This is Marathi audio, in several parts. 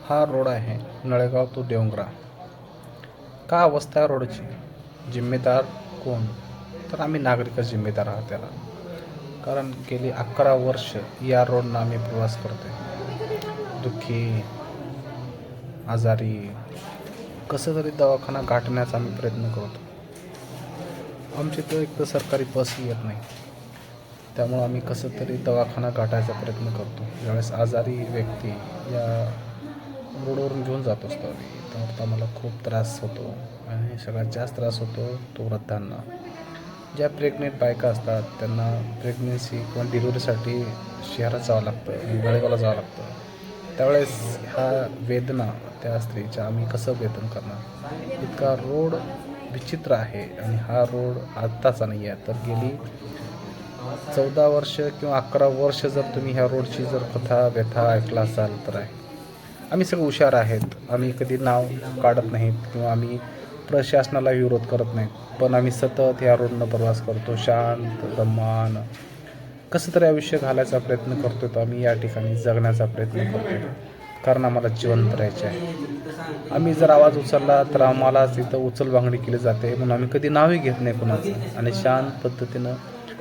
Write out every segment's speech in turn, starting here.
हा रोड आहे नळेगाव टू देवंगरा. का अवस्था आहे रोडची? जिम्मेदार कोण? तर आम्ही नागरिकच जिम्मेदार आहोत त्याला. कारण गेली 11 वर्ष या रोडनं आम्ही प्रवास करतोय. दुःखी, आजारी, कसं तरी दवाखाना गाठण्याचा आम्ही प्रयत्न करतो. आमच्या इथं एक तर सरकारी बसही येत नाही, त्यामुळं आम्ही कसं तरी दवाखाना गाठायचा प्रयत्न करतो. ज्यावेळेस आजारी व्यक्ती या रोडवरून घेऊन जात असतो आम्ही, तर आम्हाला खूप त्रास होतो आणि सगळ्यात जास्त त्रास होतो तो वृद्धांना. ज्या प्रेग्नेंट बायका असतात त्यांना प्रेग्नेन्सी किंवा डिलिव्हरीसाठी शहरात जावं लागतं, नळेगावला जावं लागतं. त्यावेळेस ह्या वेदना त्या स्त्रीच्या आम्ही कसं वेदन करणार? इतका रोड विचित्र आहे आणि हा रोड आत्ताचा नाही आहे, तर गेली 14 वर्ष किंवा 11 वर्ष जर तुम्ही ह्या रोडची जर कथा व्यथा ऐकला असाल तर आहे. आम्ही सगळे हुशार आहेत, आम्ही कधी नाव काढत नाहीत किंवा आम्ही प्रशासनाला विरोध करत नाहीत, पण आम्ही सतत ह्या रोडनं प्रवास करतो. शांत दमान कसं तरी आयुष्य घालायचा प्रयत्न करतो. तर आम्ही या ठिकाणी जगण्याचा प्रयत्न करतो, कारण आम्हाला जिवंत राहायचे आहे. आम्ही जर आवाज उचलला तर आम्हालाच इथं उचलबांगडी केली जाते, म्हणून आम्ही कधी नावही घेत नाही कुणाचं आणि शांत पद्धतीनं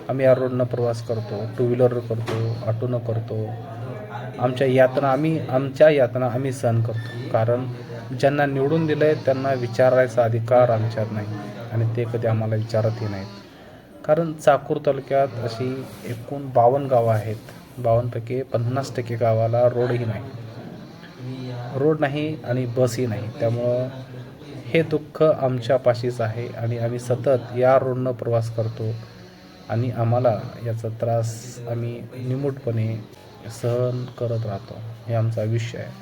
आम्ही या रोडनं प्रवास करतो. टू व्हीलर करतो, ऑटोनं करतो. आमच्या यातना आम्ही सहन करतो, कारण ज्यांना निवडून दिलं आहे त्यांना विचारायचा अधिकार आमच्यात नाही आणि ते कधी आम्हाला विचारतही नाहीत. कारण चाकूर तालुक्यात अशी एकूण 52 गावं आहेत. 52पैकी 50% गावाला रोडही नाही आणि बसही नाही. त्यामुळं हे दुःख आमच्या पाशीच आहे आणि आम्ही सतत या रोडनं प्रवास करतो आणि आम्हाला याचा त्रास आम्ही निमूटपणे सहन करत राहतो. हे आमचं आयुष्य आहे.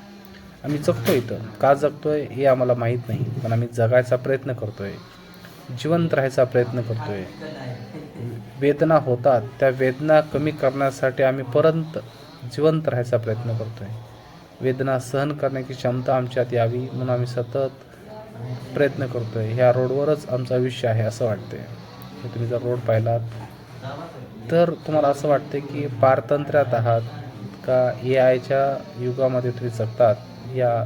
आम्ही जगतो इथं. का जगतोय हे आम्हाला माहीत नाही, पण आम्ही जगायचा प्रयत्न करतोय, जिवंत राहायचा प्रयत्न करतोय. वेदना होतात, त्या वेदना कमी करण्यासाठी आम्ही परत जिवंत राहायचा प्रयत्न करतोय. वेदना सहन करण्याची क्षमता आमच्यात यावी म्हणून आम्ही सतत प्रयत्न करतोय. ह्या रोडवरच आमचं आयुष्य आहे असं वाटतंय. तुम्ही जर रोड पाहिलात तर तुम्हाला असं वाटतं की पारतंत्र्यात आहात का AIच्या युगामध्ये तुम्ही जगतात. या